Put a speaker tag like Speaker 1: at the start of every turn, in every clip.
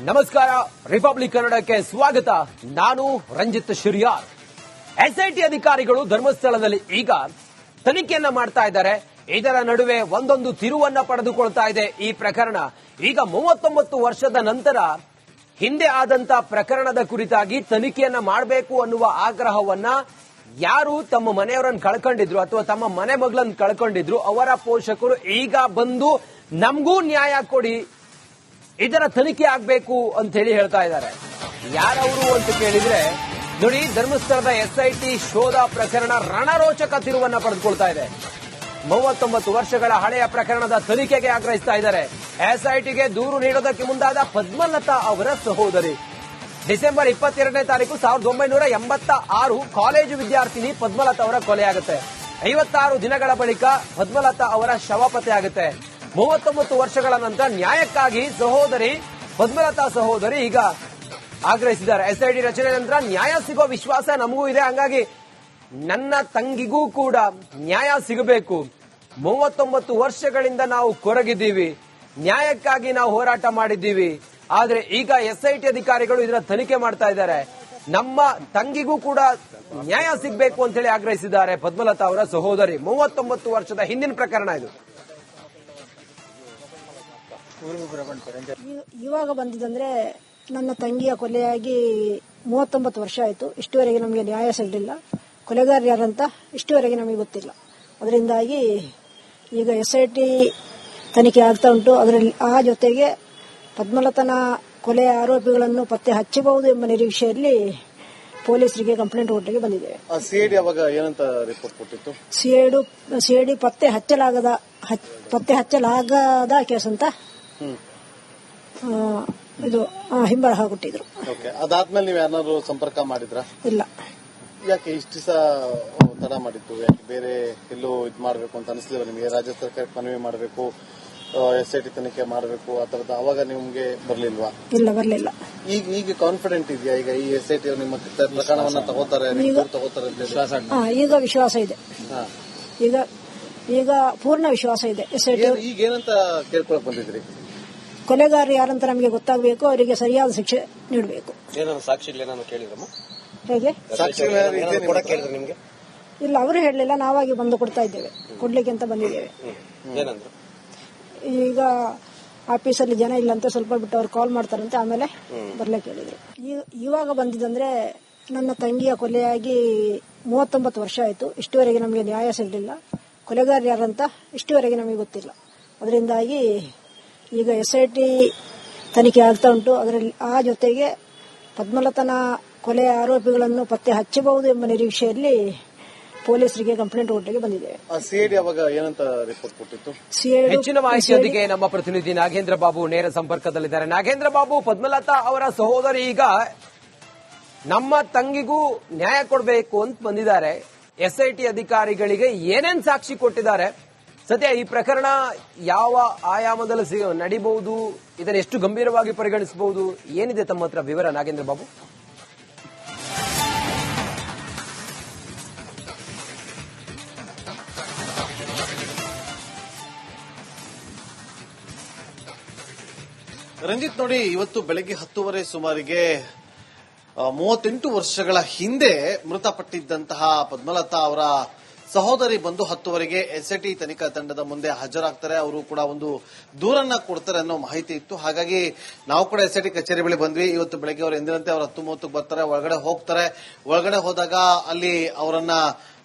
Speaker 1: ನಮಸ್ಕಾರ, ರಿಪಬ್ಲಿಕ್ ಕನ್ನಡಕ್ಕೆ ಸ್ವಾಗತ. ನಾನು ರಂಜಿತ್ ಶಿರ್ಯಾರ್. ಎಸ್ಐಟಿ ಅಧಿಕಾರಿಗಳು ಧರ್ಮಸ್ಥಳದಲ್ಲಿ ಈಗ ತನಿಖೆಯನ್ನ ಮಾಡ್ತಾ ಇದ್ದಾರೆ. ಇದರ ನಡುವೆ ಒಂದೊಂದು ತಿರುವನ್ನ ಪಡೆದುಕೊಳ್ತಾ ಇದೆ ಈ ಪ್ರಕರಣ. ಈಗ 39 ವರ್ಷದ ನಂತರ ಹಿಂದೆ ಆದಂತ ಪ್ರಕರಣದ ಕುರಿತಾಗಿ ತನಿಖೆಯನ್ನ ಮಾಡಬೇಕು ಅನ್ನುವ ಆಗ್ರಹವನ್ನ ಯಾರು ತಮ್ಮ ಮನೆಯವರನ್ನು ಕಳ್ಕೊಂಡಿದ್ರು ಅಥವಾ ತಮ್ಮ ಮನೆ ಮಗಳನ್ನ ಕಳ್ಕೊಂಡಿದ್ರು ಅವರ ಪೋಷಕರು ಈಗ ಬಂದು ನಮಗೂ ನ್ಯಾಯ ಕೊಡಿ, ಇದರ ತನಿಖೆ ಆಗಬೇಕು ಅಂತ ಹೇಳಿ ಹೇಳ್ತಾ ಇದ್ದಾರೆ. ಯಾರವರು ಅಂತ ಕೇಳಿದ್ರೆ ನೋಡಿ, ಧರ್ಮಸ್ಥಳದ ಎಸ್ಐಟಿ ಶೋಧ ಪ್ರಕರಣ ರಣರೋಚಕ ತಿರುವನ್ನ ಪಡೆದುಕೊಳ್ತಾ ಇದೆ. 39 ವರ್ಷಗಳ ಹಳೆಯ ಪ್ರಕರಣದ ತನಿಖೆಗೆ ಆಗ್ರಹಿಸ್ತಾ ಇದ್ದಾರೆ. ಎಸ್ಐಟಿಗೆ ದೂರು ನೀಡೋದಕ್ಕೆ ಮುಂದಾದ ಪದ್ಮಲತಾ ಅವರ ಸಹೋದರಿ. ಡಿಸೆಂಬರ್ 22ನೇ ತಾರೀಕು 1986 ಕಾಲೇಜು ವಿದ್ಯಾರ್ಥಿನಿ ಪದ್ಮಲತಾ ಅವರ ಕೊಲೆಯಾಗುತ್ತೆ. 56 ದಿನಗಳ ಬಳಿಕ ಪದ್ಮಲತಾ ಅವರ ಶವ ಪತ್ತೆಯಾಗುತ್ತೆ. 39 ವರ್ಷಗಳ ನಂತರ ನ್ಯಾಯಕ್ಕಾಗಿ ಪದ್ಮಲತಾ ಸಹೋದರಿ ಈಗ ಆಗ್ರಹಿಸಿದ್ದಾರೆ. ಎಸ್ಐಟಿ ರಚನೆ ನಂತರ ನ್ಯಾಯ ಸಿಗೋ ವಿಶ್ವಾಸ ನಮಗೂ ಇದೆ, ಹಂಗಾಗಿ ನನ್ನ ತಂಗಿಗೂ ಕೂಡ ನ್ಯಾಯ ಸಿಗಬೇಕು. 39 ವರ್ಷಗಳಿಂದ ನಾವು ಕೊರಗಿದ್ದೀವಿ, ನ್ಯಾಯಕ್ಕಾಗಿ ನಾವು ಹೋರಾಟ ಮಾಡಿದ್ದೀವಿ. ಆದ್ರೆ ಈಗ ಎಸ್ಐಟಿ ಅಧಿಕಾರಿಗಳು ಇದರ ತನಿಖೆ ಮಾಡ್ತಾ ಇದ್ದಾರೆ. ನಮ್ಮ ತಂಗಿಗೂ ಕೂಡ ನ್ಯಾಯ ಸಿಗಬೇಕು ಅಂತ ಹೇಳಿ ಆಗ್ರಹಿಸಿದ್ದಾರೆ ಪದ್ಮಲತಾ ಅವರ ಸಹೋದರಿ. 39 ವರ್ಷದ ಹಿಂದಿನ ಪ್ರಕರಣ ಇದು.
Speaker 2: ಇವಾಗ ಬಂದಿದ್ದಂದ್ರೆ ನನ್ನ ತಂಗಿಯ ಕೊಲೆಯಾಗಿ 39 ವರ್ಷ ಆಯಿತು. ಇಷ್ಟುವರೆಗೆ ನಮಗೆ ನ್ಯಾಯ ಸಿಗಲಿಲ್ಲ. ಕೊಲೆಗಾರ ಯಾರಂತ ಇಷ್ಟುವರೆಗೆ ನಮಗೆ ಗೊತ್ತಿಲ್ಲ. ಅದರಿಂದಾಗಿ ಈಗ ಎಸ್ಐಟಿ ತನಿಖೆ ಆಗ್ತಾ ಉಂಟು. ಅದರಲ್ಲಿ ಆ ಜೊತೆಗೆ ಪದ್ಮಲತನ ಕೊಲೆಯ ಆರೋಪಿಗಳನ್ನು ಪತ್ತೆ ಹಚ್ಚಬಹುದು ಎಂಬ ನಿರೀಕ್ಷೆಯಲ್ಲಿ ಪೊಲೀಸರಿಗೆ ಕಂಪ್ಲೇಂಟ್ ಕೊಟ್ಟಿಗೆ ಬಂದಿದ್ದೇವೆ.
Speaker 3: ಸಿಐಡಿ ಅವಾಗ ಏನಂತ ರಿಪೋರ್ಟ್ ಕೊಟ್ಟಿತ್ತು?
Speaker 2: ಸಿಐಡಿ ಪತ್ತೆ ಹಚ್ಚಲಾಗದ ಕೇಸ್ ಅಂತ ಇದು ಹಿಂಬರಹ ಕೊಟ್ಟಿದ್ರು.
Speaker 3: ಅದಾದ್ಮೇಲೆ ನೀವು ಯಾರು ಸಂಪರ್ಕ ಮಾಡಿದ್ರ?
Speaker 2: ಇಲ್ಲ.
Speaker 3: ಯಾಕೆ ಇಷ್ಟು ದಿವಸ ತಡ ಮಾಡಿತ್ತು? ಯಾಕೆ ಬೇರೆ ಎಲ್ಲೋ ಇದು ಮಾಡಬೇಕು ಅಂತ ಅನಿಸ್ಲಿಲ್ಲ ನಿಮಗೆ? ರಾಜ್ಯ ಸರ್ಕಾರಕ್ಕೆ ಮನವಿ ಮಾಡಬೇಕು, ಎಸ್ಐಟಿ ತನಿಖೆ ಮಾಡಬೇಕು ಆ ತರದ, ಅವಾಗ ನಿಮ್ಗೆ ಬರ್ಲಿಲ್ವಾ?
Speaker 2: ಇಲ್ಲ, ಬರ್ಲಿಲ್ಲ.
Speaker 3: ಈಗ ಕಾನ್ಫಿಡೆಂಟ್ ಇದೆಯಾ? ಈಗ ಈ ಎಸ್ಐಟಿ ನಿಮ್ಮ ಪ್ರಕರಣವನ್ನ ತಗೋತಾರೆ
Speaker 2: ಈಗ ವಿಶ್ವಾಸ ಇದೆ. ಈಗ ಪೂರ್ಣ ವಿಶ್ವಾಸ ಇದೆ. ಎಸ್ಐಟಿ
Speaker 3: ಈಗ ಏನಂತ ಕೇಳ್ಕೊಳಕ್ ಬಂದಿದ್ರಿ?
Speaker 2: ಕೊಲೆಗಾರ ಯಾರಂತ ನಮಗೆ ಗೊತ್ತಾಗಬೇಕು, ಅವರಿಗೆ ಸರಿಯಾದ ಶಿಕ್ಷೆ ನೀಡಬೇಕು.
Speaker 1: ಸಾಕ್ಷಿಗಳೇನಾದ್ರು ಕೇಳಿದ್ರಮ್ಮ?
Speaker 2: ಹೇಗೆ?
Speaker 1: ನಿಮ್ಗೆ
Speaker 2: ಇಲ್ಲ, ಅವರು ಹೇಳಲಿಲ್ಲ, ನಾವಾಗಿ ಬಂದು ಕೊಡ್ತಾ ಇದ್ದೇವೆ, ಕೊಡ್ಲಿಕ್ಕೆ ಅಂತ ಬಂದಿದ್ದೇವೆ.
Speaker 1: ಏನಂದ್ರು?
Speaker 2: ಈಗ ಆಫೀಸಲ್ಲಿ ಜನ ಇಲ್ಲ ಅಂತ ಸ್ವಲ್ಪ ಬಿಟ್ಟು ಅವ್ರು ಕಾಲ್ ಮಾಡ್ತಾರಂತೆ, ಆಮೇಲೆ ಬರ್ಲಿಕ್ಕೆ ಹೇಳಿದ್ರು. ಇವಾಗ ಬಂದಿದ್ದಂದ್ರೆ ನನ್ನ ತಂಗಿಯ ಕೊಲೆಯಾಗಿ 39 ವರ್ಷ ಆಯಿತು. ಇಷ್ಟುವರೆಗೆ ನಮಗೆ ನ್ಯಾಯ ಸಿಗಲಿಲ್ಲ. ಕೊಲೆಗಾರ ಯಾರಂತ ಇಷ್ಟುವರೆಗೆ ನಮಗೆ ಗೊತ್ತಿಲ್ಲ. ಅದರಿಂದಾಗಿ ಈಗ ಎಸ್ಐಟಿ ತನಿಖೆ ಆಗ್ತಾ ಉಂಟು. ಅದರಲ್ಲಿ ಆ ಜೊತೆಗೆ ಪದ್ಮಲತನ ಕೊಲೆಯ ಆರೋಪಿಗಳನ್ನು ಪತ್ತೆ ಹಚ್ಚಬಹುದು ಎಂಬ ನಿರೀಕ್ಷೆಯಲ್ಲಿ ಪೊಲೀಸರಿಗೆ ಕಂಪ್ಲೇಂಟ್ ಕೊಟ್ಟಿಗೆ ಬಂದಿದ್ದೇವೆ.
Speaker 3: ಸಿಐಡಿ ಅವಾಗ ಏನಂತ ರಿಪೋರ್ಟ್ ಕೊಟ್ಟಿತ್ತು?
Speaker 1: ಹೆಚ್ಚಿನ ಮಾಹಿತಿಯೊಂದಿಗೆ ನಮ್ಮ ಪ್ರತಿನಿಧಿ ನಾಗೇಂದ್ರ ಬಾಬು ನೇರ ಸಂಪರ್ಕದಲ್ಲಿದ್ದಾರೆ. ನಾಗೇಂದ್ರ ಬಾಬು, ಪದ್ಮಲತಾ ಅವರ ಸಹೋದರಿ ಈಗ ನಮ್ಮ ತಂಗಿಗೂ ನ್ಯಾಯ ಕೊಡಬೇಕು ಅಂತ ಬಂದಿದ್ದಾರೆ. ಎಸ್ಐಟಿ ಅಧಿಕಾರಿಗಳಿಗೆ ಏನೇನ್ ಸಾಕ್ಷಿ ಕೊಟ್ಟಿದ್ದಾರೆ? ಸದ್ಯ ಈ ಪ್ರಕರಣ ಯಾವ ಆಯಾಮದಲ್ಲಿ ನಡೀಬಹುದು? ಇದನ್ನು ಎಷ್ಟು ಗಂಭೀರವಾಗಿ ಪರಿಗಣಿಸಬಹುದು? ಏನಿದೆ ತಮ್ಮ ಹತ್ರ ವಿವರ, ನಾಗೇಂದ್ರ ಬಾಬು?
Speaker 3: ರಂಜಿತ್, ನೋಡಿ, ಇವತ್ತು ಬೆಳಗ್ಗೆ 10:30 ಸುಮಾರಿಗೆ 38 ವರ್ಷಗಳ ಹಿಂದೆ ಮೃತಪಟ್ಟಿದ್ದಂತಹ ಪದ್ಮಲತಾ ಅವರ ಸಹೋದರಿ ಬಂದು 10:30ಗೆ ಎಸ್ಐಟಿ ತನಿಖಾ ತಂಡದ ಮುಂದೆ ಹಾಜರಾಗ್ತಾರೆ. ಅವರು ಕೂಡ ಒಂದು ದೂರನ್ನ ಕೊಡ್ತಾರೆ ಅನ್ನೋ ಮಾಹಿತಿ ಇತ್ತು. ಹಾಗಾಗಿ ನಾವು ಕೂಡ ಎಸ್ಐಟಿ ಕಚೇರಿ ಬಳಿ ಬಂದ್ವಿ. ಇವತ್ತು ಬೆಳಗ್ಗೆ ಅವರು ಎಂದಿನಂತೆ ಅವರು 10:30ಕ್ಕೆ ಬರ್ತಾರೆ, ಒಳಗಡೆ ಹೋಗ್ತಾರೆ. ಒಳಗಡೆ ಹೋದಾಗ ಅಲ್ಲಿ ಅವರನ್ನ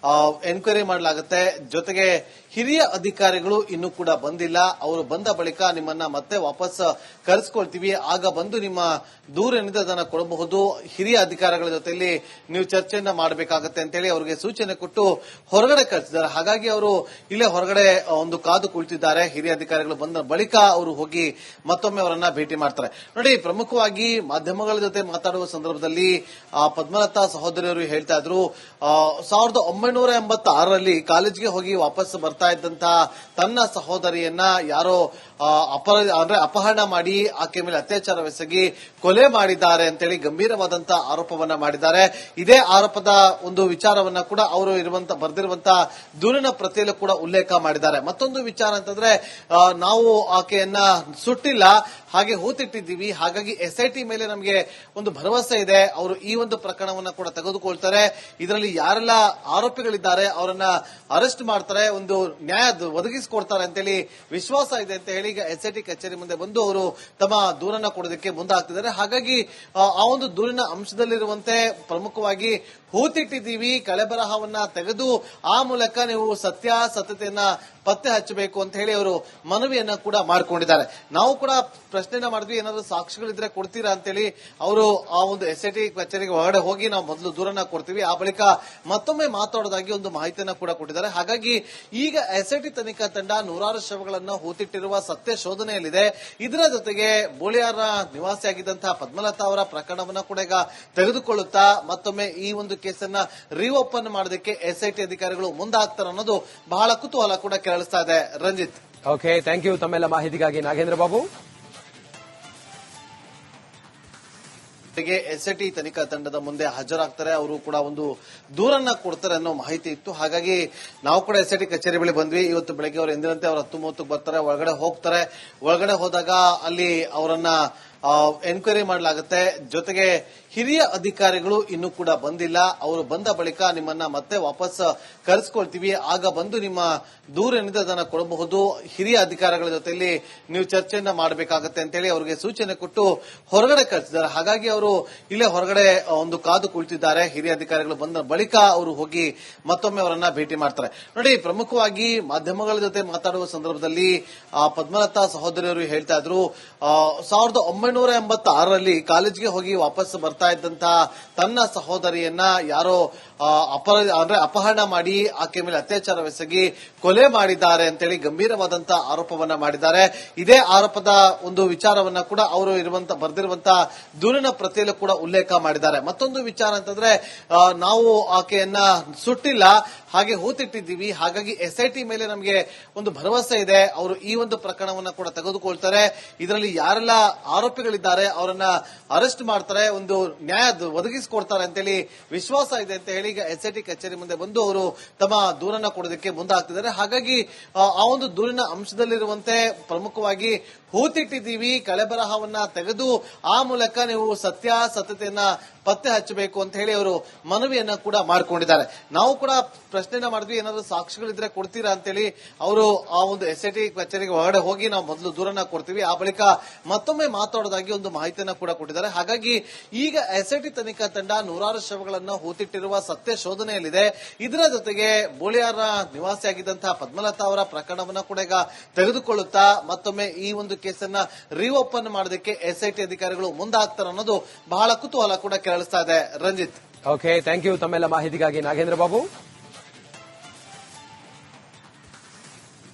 Speaker 3: ಎನ್ಕ್ವೈರಿ ಮಾಡಲಾಗುತ್ತೆ. ಜೊತೆಗೆ ಹಿರಿಯ ಅಧಿಕಾರಿಗಳು ಇನ್ನೂ ಕೂಡ ಬಂದಿಲ್ಲ. ಅವರು ಬಂದ ಬಳಿಕ ನಿಮ್ಮನ್ನ ಮತ್ತೆ ವಾಪಸ್ ಕರೆಸ್ಕೊಳ್ತೀವಿ, ಆಗ ಬಂದು ನಿಮ್ಮ ದೂರ ಏನಿದೆ ಅದನ್ನ ಕೊಡಬಹುದು. ಹಿರಿಯ ಅಧಿಕಾರಿಗಳ ಜೊತೆಯಲ್ಲಿ ನೀವು ಚರ್ಚೆಯನ್ನ ಮಾಡಬೇಕಾಗತ್ತೆ ಅಂತ ಹೇಳಿ ಅವರಿಗೆ ಸೂಚನೆ ಕೊಟ್ಟು ಹೊರಗಡೆ ಕಳಿಸಿದ್ದಾರೆ. ಹಾಗಾಗಿ ಅವರು ಇಲ್ಲೇ ಹೊರಗಡೆ ಒಂದು ಕಾದು ಕುಳಿತಿದ್ದಾರೆ. ಹಿರಿಯ ಅಧಿಕಾರಿಗಳು ಬಂದ ಬಳಿಕ ಅವರು ಹೋಗಿ ಮತ್ತೊಮ್ಮೆ ಅವರನ್ನ ಭೇಟಿ ಮಾಡ್ತಾರೆ. ನೋಡಿ, ಪ್ರಮುಖವಾಗಿ ಮಾಧ್ಯಮಗಳ ಜೊತೆ ಮಾತಾಡುವ ಸಂದರ್ಭದಲ್ಲಿ ಪದ್ಮಲತಾ ಸಹೋದರಿಯರು ಹೇಳ್ತಾ ಇದ್ರು, 1986ರಲ್ಲಿ ಕಾಲೇಜ್ಗೆ ಹೋಗಿ ವಾಪಸ್ ಬರ್ತಾ ಬರ್ತಾ ಇದ್ದಂತಹ ತನ್ನ ಸಹೋದರಿಯನ್ನ ಯಾರೋ ಅಪಹರಣ ಮಾಡಿ ಆಕೆ ಮೇಲೆ ಅತ್ಯಾಚಾರವೆಸಗಿ ಕೊಲೆ ಮಾಡಿದ್ದಾರೆ ಅಂತೇಳಿ ಗಂಭೀರವಾದಂತಹ ಆರೋಪವನ್ನ ಮಾಡಿದ್ದಾರೆ. ಇದೇ ಆರೋಪದ ಒಂದು ವಿಚಾರವನ್ನ ಕೂಡ ಅವರು ಬರೆದಿರುವಂತಹ ದೂರಿನ ಪ್ರತಿಯಲ್ಲೂ ಕೂಡ ಉಲ್ಲೇಖ ಮಾಡಿದ್ದಾರೆ. ಮತ್ತೊಂದು ವಿಚಾರ ಅಂತಂದ್ರೆ ನಾವು ಆಕೆಯನ್ನ ಸುಟ್ಟಿಲ್ಲ, ಹಾಗೆ ಹೂತಿಟ್ಟಿದ್ದೀವಿ, ಹಾಗಾಗಿ ಎಸ್ಐಟಿ ಮೇಲೆ ನಮಗೆ ಒಂದು ಭರವಸೆ ಇದೆ, ಅವರು ಈ ಒಂದು ಪ್ರಕರಣವನ್ನ ಕೂಡ ತೆಗೆದುಕೊಳ್ತಾರೆ, ಇದರಲ್ಲಿ ಯಾರೆಲ್ಲ ಆರೋಪಿಗಳಿದ್ದಾರೆ ಅವರನ್ನ ಅರೆಸ್ಟ್ ಮಾಡ್ತಾರೆ, ಒಂದು ನ್ಯಾಯ ಒದಗಿಸಿಕೊಡ್ತಾರೆ ಅಂತೇಳಿ ವಿಶ್ವಾಸ ಇದೆ ಅಂತ ಹೇಳಿ ಈಗ ಎಸ್ಐಟಿ ಕಚೇರಿ ಮುಂದೆ ಬಂದು ಅವರು ತಮ್ಮ ದೂರನ್ನ ಕೊಡೋದಕ್ಕೆ ಮುಂದಾಗ್ತಿದ್ದಾರೆ. ಹಾಗಾಗಿ ಆ ಒಂದು ದೂರಿನ ಅಂಶದಲ್ಲಿರುವಂತೆ ಪ್ರಮುಖವಾಗಿ ಹೂತಿಟ್ಟಿದ್ದೀವಿ, ಕಳೆಬರಹವನ್ನ ತೆಗೆದು ಆ ಮೂಲಕ ನೀವು ಸತ್ಯತೆಯನ್ನ ಪತ್ತೆ ಹಚ್ಚಬೇಕು ಅಂತ ಹೇಳಿ ಅವರು ಮನವಿಯನ್ನ ಕೂಡ ಮಾಡಿಕೊಂಡಿದ್ದಾರೆ. ನಾವು ಕೂಡ ಪ್ರಶ್ನೆನ ಮಾಡಿದ್ವಿ, ಏನಾದ್ರು ಸಾಕ್ಷಿಗಳಿದ್ರೆ ಕೊಡ್ತೀರಾ ಅಂತೇಳಿ. ಅವರು ಆ ಒಂದು ಎಸ್ಐಟಿ ಕಚೇರಿಗೆ ಹೊರಗಡೆ ಹೋಗಿ ನಾವು ಮೊದಲು ದೂರನ್ನ ಕೊಡ್ತೀವಿ, ಆ ಬಳಿಕ ಮತ್ತೊಮ್ಮೆ ಮಾತಾಡೋದಾಗಿ ಒಂದು ಮಾಹಿತಿಯನ್ನ ಕೂಡ ಕೊಟ್ಟಿದ್ದಾರೆ. ಹಾಗಾಗಿ ಈಗ ಎಸ್ಐಟಿ ತನಿಖಾ ತಂಡ ನೂರಾರು ಶವಗಳನ್ನ ಹೂತಿಟ್ಟಿರುವ ಸತ್ಯ ಶೋಧನೆಯಲ್ಲಿದೆ. ಇದರ ಜೊತೆಗೆ ಬೋಳಿಯಾರ ನಿವಾಸಿಯಾಗಿದ್ದಂತಹ ಪದ್ಮಲತಾ ಅವರ ಪ್ರಕರಣವನ್ನ ಕೂಡ ಈಗ ತೆಗೆದುಕೊಳ್ಳುತ್ತಾ ಮತ್ತೊಮ್ಮೆ ಈ ಒಂದು ಕೇಸನ್ನ ರೀಓಪನ್ ಮಾಡೋದಕ್ಕೆ ಎಸ್ಐಟಿ ಅಧಿಕಾರಿಗಳು ಮುಂದಾಗ್ತಾರೆ ಅನ್ನೋದು ಬಹಳ ಕುತೂಹಲ ಕೂಡ ಕೆರಳಿಸ್ತಾ ಇದೆ. ರಂಜಿತ್.
Speaker 1: ಓಕೆ, ಥ್ಯಾಂಕ್ ಯು ತಮ್ಮೆಲ್ಲ ಮಾಹಿತಿಗಾಗಿ ನಾಗೇಂದ್ರ ಬಾಬು.
Speaker 3: ಎಸ್ಐಟಿ ತನಿಖಾ ತಂಡದ ಮುಂದೆ ಹಾಜರಾಗ್ತಾರೆ, ಅವರು ಕೂಡ ಒಂದು ದೂರನ್ನ ಕೊಡ್ತಾರೆ ಅನ್ನೋ ಮಾಹಿತಿ ಇತ್ತು. ಹಾಗಾಗಿ ನಾವು ಕೂಡ ಎಸ್ಐಟಿ ಕಚೇರಿ ಬಳಿ ಬಂದ್ವಿ. ಇವತ್ತು ಬೆಳಗ್ಗೆ ಅವರು ಎಂದಿನಂತೆ ಅವರು 10:30 ಬರ್ತಾರೆ, ಒಳಗಡೆ ಹೋಗ್ತಾರೆ. ಒಳಗಡೆ ಹೋದಾಗ ಅಲ್ಲಿ ಅವರನ್ನ ಎನ್ಕ್ವೈರಿ ಮಾಡಲಾಗುತ್ತೆ. ಜೊತೆಗೆ ಹಿರಿಯ ಅಧಿಕಾರಿಗಳು ಇನ್ನೂ ಕೂಡ ಬಂದಿಲ್ಲ, ಅವರು ಬಂದ ಬಳಿಕ ನಿಮ್ಮನ್ನ ಮತ್ತೆ ವಾಪಸ್ ಕರೆಸ್ಕೊಳ್ತೀವಿ, ಆಗ ಬಂದು ನಿಮ್ಮ ದೂರೇನಿದೆ ಅದನ್ನ ಕೊಡಬಹುದು, ಹಿರಿಯ ಅಧಿಕಾರಿಗಳ ಜೊತೆಯಲ್ಲಿ ನೀವು ಚರ್ಚೆಯನ್ನ ಮಾಡಬೇಕಾಗತ್ತೆ ಅಂತೇಳಿ ಅವರಿಗೆ ಸೂಚನೆ ಕೊಟ್ಟು ಹೊರಗಡೆ ಕಳಿಸಿದ್ದಾರೆ. ಹಾಗಾಗಿ ಅವರು ಇಲ್ಲೇ ಹೊರಗಡೆ ಒಂದು ಕಾದು ಕುಳಿತಿದ್ದಾರೆ. ಹಿರಿಯ ಅಧಿಕಾರಿಗಳು ಬಂದ ಬಳಿಕ ಅವರು ಹೋಗಿ ಮತ್ತೊಮ್ಮೆ ಅವರನ್ನ ಭೇಟಿ ಮಾಡ್ತಾರೆ. ನೋಡಿ, ಪ್ರಮುಖವಾಗಿ ಮಾಧ್ಯಮಗಳ ಜೊತೆ ಮಾತಾಡುವ ಸಂದರ್ಭದಲ್ಲಿ ಪದ್ಮಲತಾ ಸಹೋದರಿಯರು ಹೇಳ್ತಾ ಇದ್ರು, 1986ರಲ್ಲಿ ಕಾಲೇಜ್ಗೆ ಹೋಗಿ ವಾಪಸ್ ಬರ್ತಾ ಇದ್ದಂತಹ ತನ್ನ ಸಹೋದರಿಯನ್ನ ಯಾರೋ ಅಪಹರಣ ಮಾಡಿ ಆಕೆ ಮೇಲೆ ಅತ್ಯಾಚಾರವೆಸಗಿ ಕೊಲೆ ಮಾಡಿದ್ದಾರೆ ಅಂತೇಳಿ ಗಂಭೀರವಾದಂತಹ ಆರೋಪವನ್ನ ಮಾಡಿದ್ದಾರೆ. ಇದೇ ಆರೋಪದ ಒಂದು ವಿಚಾರವನ್ನ ಕೂಡ ಅವರು ಬರೆದಿರುವಂತಹ ದೂರಿನ ಪ್ರತಿಯಲ್ಲೂ ಕೂಡ ಉಲ್ಲೇಖ ಮಾಡಿದ್ದಾರೆ. ಮತ್ತೊಂದು ವಿಚಾರ ಅಂತಂದ್ರೆ ನಾವು ಆಕೆಯನ್ನ ಸುಟ್ಟಿಲ್ಲ, ಹಾಗೆ ಹೂತಿಟ್ಟಿದ್ದೀವಿ, ಹಾಗಾಗಿ ಎಸ್ಐಟಿ ಮೇಲೆ ನಮಗೆ ಒಂದು ಭರವಸೆ ಇದೆ, ಅವರು ಈ ಒಂದು ಪ್ರಕರಣವನ್ನ ಕೂಡ ತೆಗೆದುಕೊಳ್ತಾರೆ, ಇದರಲ್ಲಿ ಯಾರೆಲ್ಲ ಆರೋಪಿಗಳಿದ್ದಾರೆ ಅವರನ್ನ ಅರೆಸ್ಟ್ ಮಾಡ್ತಾರೆ, ಒಂದು ನ್ಯಾಯ ಒದಗಿಸಿಕೊಡ್ತಾರೆ ಅಂತೇಳಿ ವಿಶ್ವಾಸ ಇದೆ ಅಂತ ಹೇಳಿ ಈಗ ಎಸ್ಐಟಿ ಕಚೇರಿ ಮುಂದೆ ಬಂದು ಅವರು ತಮ್ಮ ದೂರನ್ನ ಕೊಡೋದಕ್ಕೆ ಮುಂದಾಗ್ತಿದ್ದಾರೆ. ಹಾಗಾಗಿ ಆ ಒಂದು ದೂರಿನ ಅಂಶದಲ್ಲಿರುವಂತೆ ಪ್ರಮುಖವಾಗಿ ಹೂತಿಟ್ಟಿದ್ದೀವಿ, ಕಳೆಬರಹವನ್ನ ತೆಗೆದು ಆ ಮೂಲಕ ನೀವು ಸತ್ಯತೆಯನ್ನ ಪತ್ತೆ ಹಚ್ಚಬೇಕು ಅಂತ ಹೇಳಿ ಅವರು ಮನವಿಯನ್ನ ಕೂಡ ಮಾಡಿಕೊಂಡಿದ್ದಾರೆ. ನಾವು ಕೂಡ ಪ್ರಶ್ನೆನ ಮಾಡಿದ್ವಿ, ಏನಾದ್ರು ಸಾಕ್ಷಿಗಳಿದ್ರೆ ಕೊಡ್ತೀರಾ ಅಂತೇಳಿ. ಅವರು ಆ ಒಂದು ಎಸ್ಐಟಿ ಕಚೇರಿಗೆ ಹೊರಗಡೆ ಹೋಗಿ ನಾವು ಮೊದಲು ದೂರನ್ನ ಕೊಡ್ತೀವಿ, ಆ ಬಳಿಕ ಮತ್ತೊಮ್ಮೆ ಮಾತಾಡೋದಾಗಿ ಒಂದು ಮಾಹಿತಿಯನ್ನ ಕೂಡ ಕೊಟ್ಟಿದ್ದಾರೆ. ಹಾಗಾಗಿ ಈಗ ಎಸ್ಐಟಿ ತನಿಖಾ ತಂಡ ನೂರಾರು ಶವಗಳನ್ನ ಹೂತಿಟ್ಟಿರುವ ಸತ್ಯ ಶೋಧನೆಯಲ್ಲಿದೆ. ಇದರ ಜೊತೆಗೆ ಬೋಳಿಯಾರ ನಿವಾಸಿಯಾಗಿದ್ದಂತಹ ಪದ್ಮಲತಾ ಅವರ ಪ್ರಕರಣವನ್ನ ಕೂಡ ಈಗ ತೆಗೆದುಕೊಳ್ಳುತ್ತಾ ಮತ್ತೊಮ್ಮೆ ಈ ಒಂದು ಕೇಸನ್ನ ರೀಓಪನ್ ಮಾಡೋದಕ್ಕೆ ಎಸ್ಐಟಿ ಅಧಿಕಾರಿಗಳು ಮುಂದಾಗ್ತಾರೆ ಅನ್ನೋದು ಬಹಳ ಕುತೂಹಲ ಕೂಡ ಕೆರಳಿಸ್ತಾ ಇದೆ. ರಂಜಿತ್.
Speaker 1: ಓಕೆ, ಥ್ಯಾಂಕ್ ಯು ತಮ್ಮೆಲ್ಲ ಮಾಹಿತಿಗಾಗಿ ನಾಗೇಂದ್ರ ಬಾಬು.